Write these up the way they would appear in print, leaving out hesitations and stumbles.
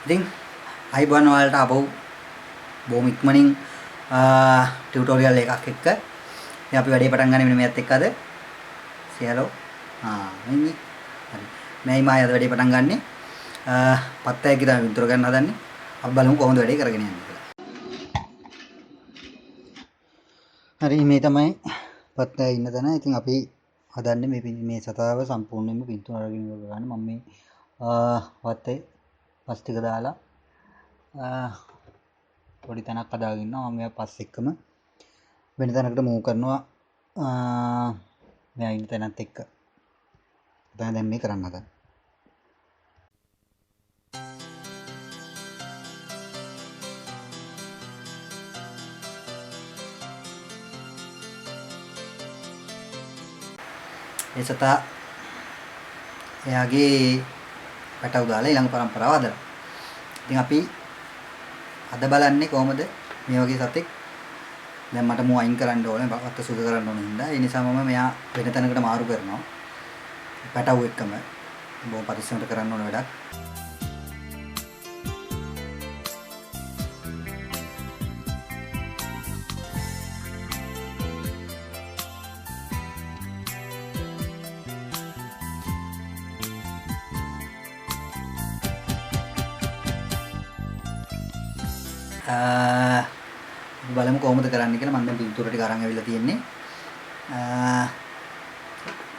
ඉතින් අයිබෝන් වලට අපෝ බොහොම ඉක්මනින් ටියුටෝරියල් එකක් එක්ක ඉතින් අපි වැඩේ පටන් ගන්න මෙන්න මේත් එක්ක අද සියලෝ මෙන්න හරි මේයි මා අද වැඩේ පටන් ගන්නෙ පත්තයක් ගිරා විතර ගන්න හදන්නේ අපි බලමු කොහොමද වැඩේ කරගෙන යන්නේ කියලා. හරි මේ තමයි පත්තය ඉන්න තැන. ඉතින් අපි හදන්නේ මේ සතාව සම්පූර්ණයෙන්ම පින්තූර අරගෙන ඉවර කරගන්න. මම මේ වත්තේ පස් ටික දාලා පොඩි තැනක් හදාගෙන ඉන්නවා. මම මේ පස් එක්කම වෙන තැනකට මූව් කරනවා. මෙයා ඉන්න තැනත් එක්ක දැන් මේ කරන්න හදන්නේ. ඒ සතා එයාගේ පැටව දාලා ඊළඟ පරම්පරාව හදලා. ඉතින් අපි අද බලන්නේ කොහොමද මේ වගේ සතෙක් දැන් මට මෝ අයින් කරන්න ඕනේ වත්ත සුදු කරන්න ඕන හින්දා ඒ නිසා මම මෙයා වෙන තැනකට මාරු කරනවා. පැටව එක්කම බොහොම පරිස්සමට කරන්න ඕන වැඩක්. බලමු කොහොමද කරන්න කියලා. මම දැන් පින්තූර ටික අරන් ඇවිල්ලා තියෙන්නේ.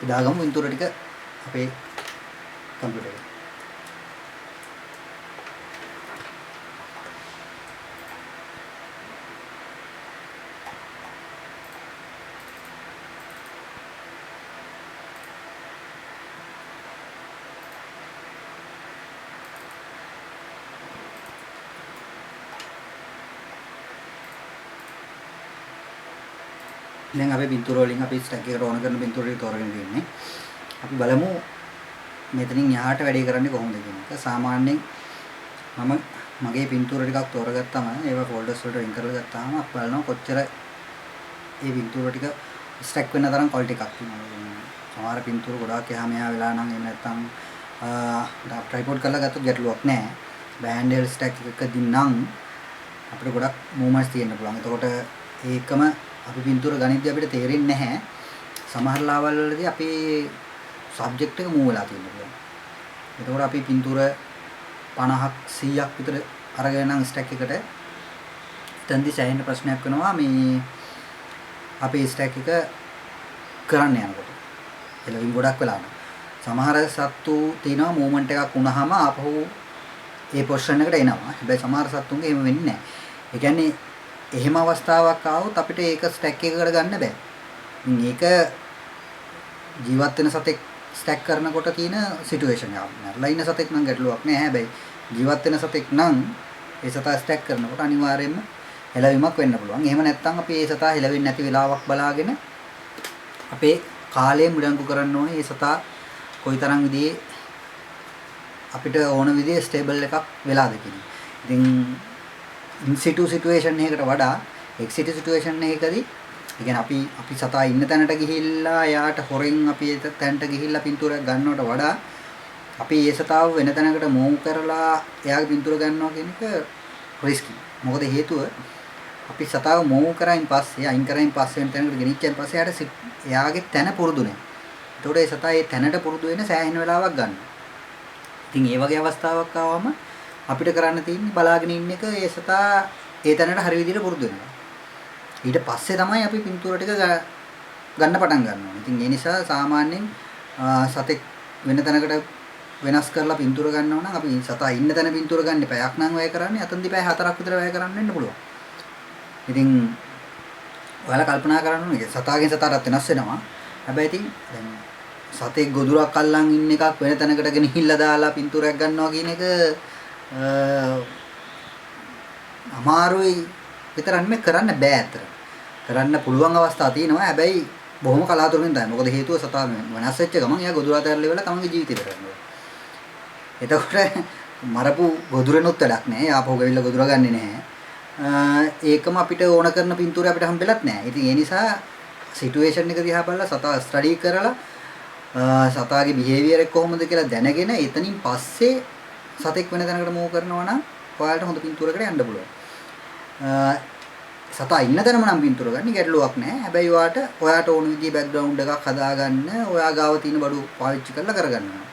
දාගමු පින්තූර ටික අපේ කම්පියුටර් එකේ. දැන් අපේ පින්තූර වලින් අපි ස්ටැක් එකට ඕන කරන පින්තූර ටික තෝරගෙන තියෙන්නේ. අපි බලමු මෙතනින් එහාට වැඩේ කරන්නේ කොහොමද කියන එක. සාමාන්‍යයෙන් මම මගේ පින්තූර ටිකක් තෝරගත්තාම ඒවා ෆෝල්ඩර්ස් වලට රින් කරලා ගත්තාම අපි බලනවා කොච්චර මේ පින්තූර ටික ස්ටැක් වෙන්න තරම් ක්වලිටි එකක් තියෙනවා. සමහර පින්තූර ගොඩාක් එහා මෙහා වෙලා නම් එහෙම නැත්නම් ට්‍රයිපෝඩ් කරලා ගත්තොත් ගැටලුවක් නැහැ. බෑන්ඩල් ස්ටැක් එකකදී නම් අපිට ගොඩක් මූවමන්ට්ස් තියෙන්න පුළුවන්. එතකොට ඒකම අපි පින්තූර ගණිතය අපිට තේරෙන්නේ නැහැ. සමහර ලාවල් වලදී අපි සබ්ජෙක්ට් එක මූව් වෙලා තියෙනවා. එතකොට අපි පින්තූර 50ක් 100ක් විතර අරගෙන නම් ස්ටැක් එකට එතනදී සෑහෙන ප්‍රශ්නයක් වෙනවා මේ අපේ ස්ටැක් එක කරන්න යනකොට. එළවින් ගොඩක් වෙලා යනවා. සමහර සත්තු තියෙනවා මූවමන්ට් එකක් වුණාම ආපහු ඒ පොසිෂන් එකට එනවා. හැබැයි සමහර සත්තුන්ගේ එහෙම වෙන්නේ නැහැ. ඒ කියන්නේ එහෙම අවස්ථාවක් ආවොත් අපිට ඒක ස්ටැක් එකකට ගන්න බෑ. මේක ජීවත් වෙන සතෙක් ස්ටැක් කරනකොට තියෙන සිටුේෂන් එක. මරලා ඉන්න සතෙක් නම් ගැටලුවක් නෑ. හැබැයි ජීවත් වෙන සතෙක් නම් ඒ සතා ස්ටැක් කරනකොට අනිවාර්යයෙන්ම හෙලවීමක් වෙන්න පුළුවන්. එහෙම නැත්නම් අපි ඒ සතා හෙලවෙන්නේ නැති වෙලාවක් බලාගෙන අපේ කාලය මුඩංගු කරන්න ඕනේ. ඒ සතා කොයිතරම් විදිහේ අපිට ඕන විදිහේ ස්ටේබල් එකක් වෙලාද කියන. ඉතින් in situ situation එකකට වඩා ex situ situation එකකදී ඒ කියන්නේ අපි සතා ඉන්න තැනට ගිහිල්ලා යාට හොරෙන් අපි ඒ තැනට ගිහිල්ලා පින්තූරයක් ගන්නවට වඩා අපි ඒ සතාව වෙන තැනකට මූව් කරලා එයාගේ පින්තූර ගන්නවා කියන එක රිස්කි. මොකද හේතුව අපි සතාව මූව් කරායින් පස්සේ අයින් කරායින් පස්සේ වෙන තැනකට ගෙනිච්චායින් පස්සේ එයාගේ තැන පුරුදු නැහැ. ඒතකොට ඒ සතා ඒ තැනට පුරුදු වෙන සෑහෙන වෙලාවක් ගන්නවා. ඉතින් ඒ වගේ අවස්ථාවක් ආවම අපිට කරන්න තියෙන්නේ බලාගෙන ඉන්න එක. ඒ සතා ඒ තැනට හරි විදිහට පුරුදු වෙනවා. ඊට පස්සේ තමයි අපි පින්තූර ටික ගන්න පටන් ගන්න ඕනේ. ඉතින් ඒ නිසා සාමාන්‍යයෙන් සතෙක් වෙන තැනකට වෙනස් කරලා පින්තූර ගන්නවා නම් අපි සතා ඉන්න තැන පින්තූර ගන්න පැයක් නම් වැය කරන්නේ. අතනදී පැය 4ක් විතර වැය කරන්න වෙන්න පුළුවන්. ඉතින් ඔයාලා කල්පනා කරන්න ඕනේ සතාගෙන් සතාට වෙනස් වෙනවා. හැබැයි ඉතින් දැන් සතෙක් ගොදුරක් අල්ලන් ඉන්න එකක් වෙන තැනකට ගෙනහිල්ලා දාලා පින්තූරයක් ගන්නවා කියන එක අමාරුයි විතරක් නෙමෙයි කරන්න බෑ අතර. කරන්න පුළුවන් අවස්ථා තියෙනවා. හැබැයි බොහොම කලාතුරකින් තමයි. මොකද හේතුව සතා වෙනස් වෙච්ච ගමන් එයා ගොදුර අතහැරලා ඉවරලා තමන්ගේ ජීවිතේට කරනවා. එතකොට මරපු ගොදුරෙනුත් වැඩක් නැහැ. ආපහු ගවිලා ගොදුර ගන්නෙ නැහැ. ඒකම අපිට ඕන කරන පින්තූරය අපිට හම්බෙලත් නැහැ. ඉතින් ඒ නිසා සිටුේෂන් එක දිහා බලලා සතා ස්ටඩි කරලා සතාගේ බිහේවියර් එක කොහොමද කියලා දැනගෙන එතනින් පස්සේ සතෙක් වෙන තැනකට මූව් කරනවා නම් ඔයාලට හොඳ පින්තූරයකට යන්න පුළුවන්. සතා ඉන්න තැනම නම් පින්තූර ගන්න ගැටලුවක් නැහැ. හැබැයි ඔයාට ඕන විදිහේ බෑග්ග්‍රවුන්ඩ් එකක් හදාගන්න ඔයා ගාව තියෙන බඩු පාවිච්චි කරලා කරගන්න ඕන.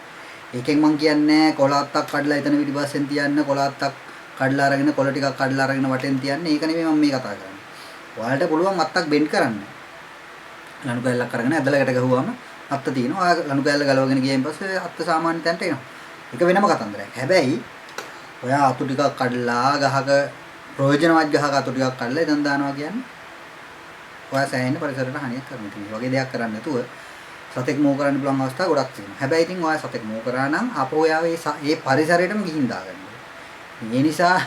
ඒකෙන් මම කියන්නේ කොළාත්තක් කඩලා එතන පිටිපස්සෙන් තියන්න, කොළාත්තක් කඩලා අරගෙන කොළ ටිකක් කඩලා අරගෙන වටෙන් තියන්න. ඒක නෙමෙයි මම මේ කතා කරන්නේ. ඔයාලට පුළුවන් අත්තක් බෙන්ඩ් කරන්න. ලණු කෑල්ලක් අරගෙන ඇදලකට ගහුවාම අත්ත තියෙනවා. ඔයා ලණු කෑල්ල ගලවගෙන ගියන් පස්සේ අත්ත සාමාන්‍ය තැනට එනවා. ඒක වෙනම කතන්දරයක්. හැබැයි ඔයා අතු ටිකක් කඩලා ගහක ප්‍රයෝජනවත් ගහක අතු ටිකක් කඩලා එතන දානවා කියන්නේ ඔයා සෑහෙන පරිසරයට හානියක් කරනවා. ඉතින් මේ වගේ දෙයක් කරන්නේ නැතුව සතෙක් මෝ කරන්න පුළුවන් අවස්ථා ගොඩක් තියෙනවා. හැබැයි ඉතින් ඔයා සතෙක් මෝ කරා නම් අපෝ ඔයා ඒ පරිසරයටම ගිහින් දාගන්න. ඒ නිසා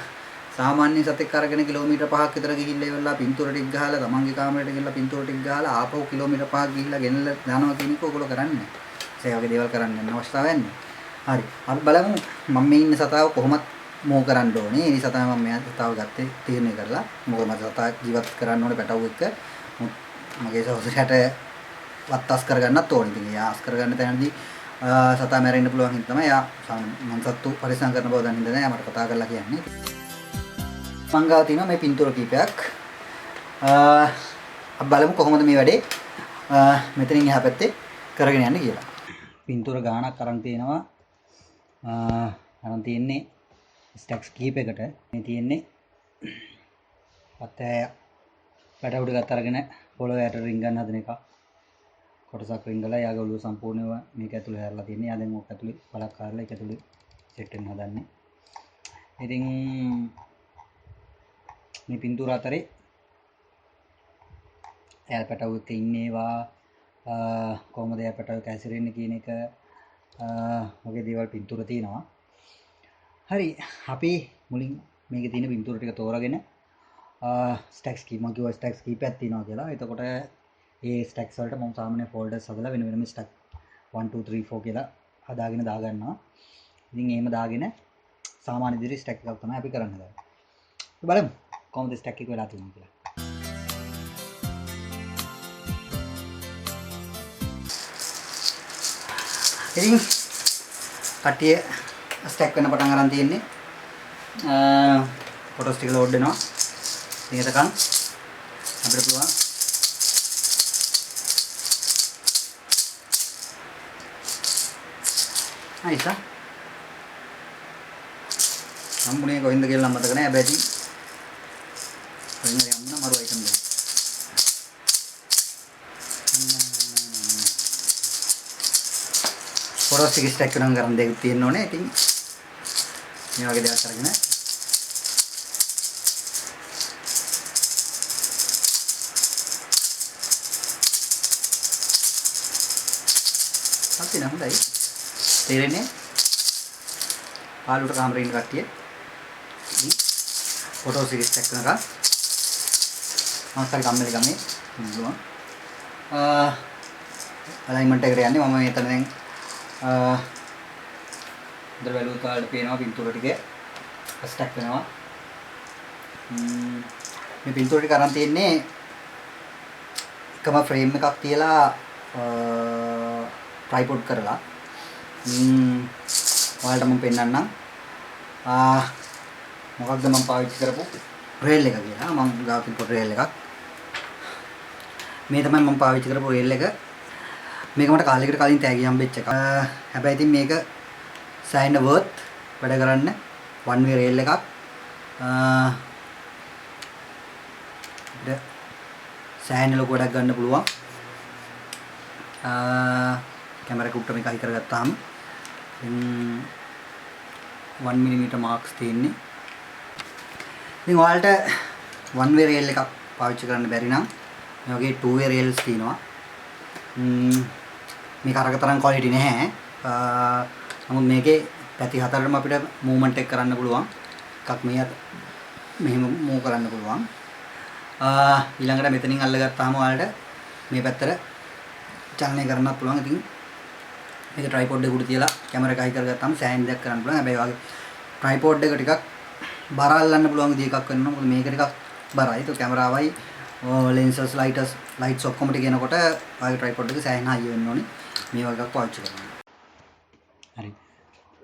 සාමාන්‍ය සතෙක් අරගෙන කිලෝමීටර් 5ක් විතර ගිහිල්ලා ඉවරලා පින්තූර ටික ගහලා තමන්ගේ කාමරයට ගිහිල්ලා පින්තූර ටික ගහලා ආපහු කිලෝමීටර් 5ක් ගිහිල්ලා ගෙනල්ලා දානවා කියන එක ඔයගොල්ලෝ කරන්නේ නැහැ. ඒ වගේ දේවල් කරන්න යන අවස්ථාවක් නැහැ. හරි. අපි බලමු මම මේ ඉන්න සතාව කොහොමද මෝ කරන්න ඕනේ. ඒ නිසා තමයි මම මෙයා සතාව ගත්තේ තීරණය කරලා. මොකද මම සතා ජීවත් කරන්න ඕනේ පැටවු එක්ක. මගේ සහෝදරයාට වත්තස් කරගන්නත් ඕනේ. ඉතින් එයා අස් කරගන්න තැනදී සතා මැරෙන්න පුළුවන් හින්දා තමයි එයා මං සත්තු පරිස්සම් කරන බව දන්නේ නැහැ. මට කතා කරලා කියන්නේ. මං ගාව තියෙනවා මේ පින්තූර කීපයක්. අපි බලමු කොහොමද මේ වැඩේ මෙතනින් එහා පැත්තේ කරගෙන යන්නේ කියලා. පින්තූර ගාණක් අරන් තියෙනවා. අරන් තියෙන්නේ ස්ටැක්ස් කීපයකට. මේ තියෙන්නේ පත්තය පැටවු ටිකක් අරගෙන පොළොව යට රින් ගන්න හදන එක. කොටසක් රින්ගලා යාගේ ඔළුව සම්පූර්ණව මේක ඇතුලේ හැරලා තියෙන්නේ. යා දැන් ඕක ඇතුලේ බලක් කාරලා ඒක ඇතුලේ සෙට් වෙන්න හදන්නේ. ඉතින් මේ පින්තූර අතරේ එයා පැටවු එක්ක ඉන්නේවා කොහොමද එයා පැටවු කැසිරෙන්නේ කියන එක වගේ දේවල් පින්තූර තියෙනවා. හරි අපි මුලින් මේකේ තියෙන පින්තූර ටික තෝරාගෙන ස්ටැක්ස් කීප මම කිව්වා ස්ටැක්ස් කීපයක් තියෙනවා කියලා. එතකොට ඒ ස්ටැක්ස් වලට මම සාමාන්‍ය ෆෝල්ඩර්ස් හදලා වෙන වෙනම ස්ටැක් 1 2 3 4 කියලා හදාගෙන දාගන්නවා. ඉතින් එහෙම දාගෙන සාමාන්‍ය විදිහට ස්ටැක් එකක් තමයි අපි කරන්න හදන්නේ. බලමු කොහොමද ස්ටැක් එක වෙලා තියෙන්නේ කියලා. ඉතින් කට්ටිය ස්ටැක් වෙන පටන් අරන් තියෙන්නේ. ෆොටෝස් ටික ලෝඩ් වෙනවා. ඉතින් එතකන් අපිට පුළුවන් අයිසා සම්මුණේ කොහෙන්ද කියලා මතක නැහැ. හැබැයි ඉතින් කොහෙන්ද යන්න මරු අයිටම් දෙන්න. ෆොටෝස් ටික ස්ටැක් කරන ගරන් දෙක තියෙන්න ඕනේ. ඉතින් මේ වගේ දෙයක් අරගෙන හරි නේද? තේරෙන්නේ? ආලුට කාමරේ ඉන්න කට්ටිය ඉතින් ෆොටෝස් එක ස්ටැක් කරනවා. මාස්ටර් කම්මැලි ගමේ ඉන්නවා. අලයින්මන්ට් එකට යන්නේ මම මෙතන දැන් ඉදර වැලුව කාලේ පේනවා පින්තූර ටික ස්ටැක් වෙනවා. මේ පින්තූර ටික අරන් තියෙන්නේ එකම ෆ්‍රේම් එකක් තියලා ට්‍රයිපොඩ් කරලා ඔයාලට මම පෙන්නන්නම් මොකක්ද මම පාවිච්චි කරපු රේල් එක කියලා. මම ගාව තිබ්බ රේල් එකක් මේ තමයි මම පාවිච්චි කරපු රේල් එක. මේක මට කාලයකට කලින් තෑගි හම්බෙච්ච එකක්. හැබැයි ඉතින් මේක සයින් වර්ත් වැඩ කරන්න වන් වේ රේල් එකක්. සෑහෙන ලොකු වැඩක් ගන්න පුළුවන්. කැමරා කුට්ට මේක හයි කරගත්තාම 1 mm මාක්ස් තියෙන්නේ. ඉතින් ඔයාලට වන් වේ රේල් එකක් පාවිච්චි කරන්න බැරි නම් මේ වගේ 2 වේ රේල්ස් තියෙනවා. මේක අරක තරම් ක්වොලිටි නැහැ. නමුත් මේකේ පැති හතරටම අපිට මූවමන්ට් එක කරන්න පුළුවන්. එකක් මෙහෙම මූව් කරන්න පුළුවන්. ඊළඟට මෙතනින් අල්ලගත්තාම ඔයාලට මේ පැත්තට චලනය කරන්නත් පුළුවන්. ඉතින් මේක ට්‍රයිපොඩ් එක උඩ තියලා කැමරා එක හයි කරගත්තාම සෑහෙන දෙයක් කරන්න පුළුවන්. හැබැයි වගේ ට්‍රයිපොඩ් එක ටිකක් බර අල්ලන්න පුළුවන් විදිහ එකක් වෙනවා. මොකද මේක ටිකක් බරයි. ඒක කැමරාවයි ලෙන්සස් ලයිට්ස් ඔක්කොම ටික එනකොට වගේ ට්‍රයිපොඩ් එක සෑහෙන හයි වෙන්න ඕනේ. මේ වගේ එකක් පාවිච්චි කරනවා. හරි.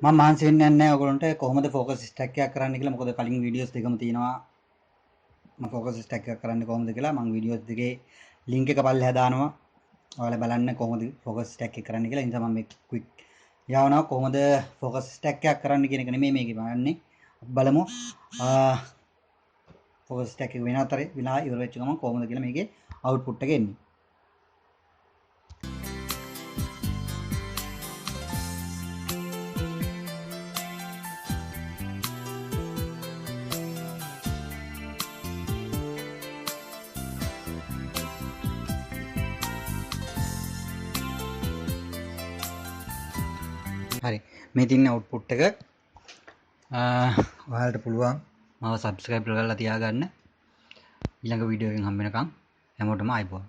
මම මහන්සි වෙන්නේ නැහැ ඔයගොල්ලන්ට කොහොමද ෆෝකස් ස්ටැක් එකක් කරන්න කියලා. මොකද කලින් වීඩියෝස් දෙකම තියෙනවා මම ෆෝකස් ස්ටැක් එකක් කරන්නේ කොහොමද කියලා. මම වීඩියෝස් දෙකේ ලින්ක් එක පල්ලෙහා දානවා. ඔයාලා බලන්න කොහොමද ෆෝකස් ස්ටැක් එක කරන්න කියලා. ඒ නිසා මම මේ ක්වික් යවනවා කොහොමද ෆෝකස් ස්ටැක් එකක් කරන්න කියන එක නෙමෙයි මේකේ බලන්නේ. බලමු ෆෝකස් ස්ටැක් එක වෙන අතරේ විලා ඉවර වෙච්ච ගමන් කොහොමද කියලා මේකේ අවුට්පුට් එක එන්නේ. හරි මේ තියෙන අවුට්පුට් එක ඔයාලට පුළුවන් මාව සබ්ස්ක්‍රයිබ් කරලා තියාගන්න. ඊළඟ වීඩියෝ එකෙන් හම්බ වෙනකම් හැමෝටම ආයිබෝන්.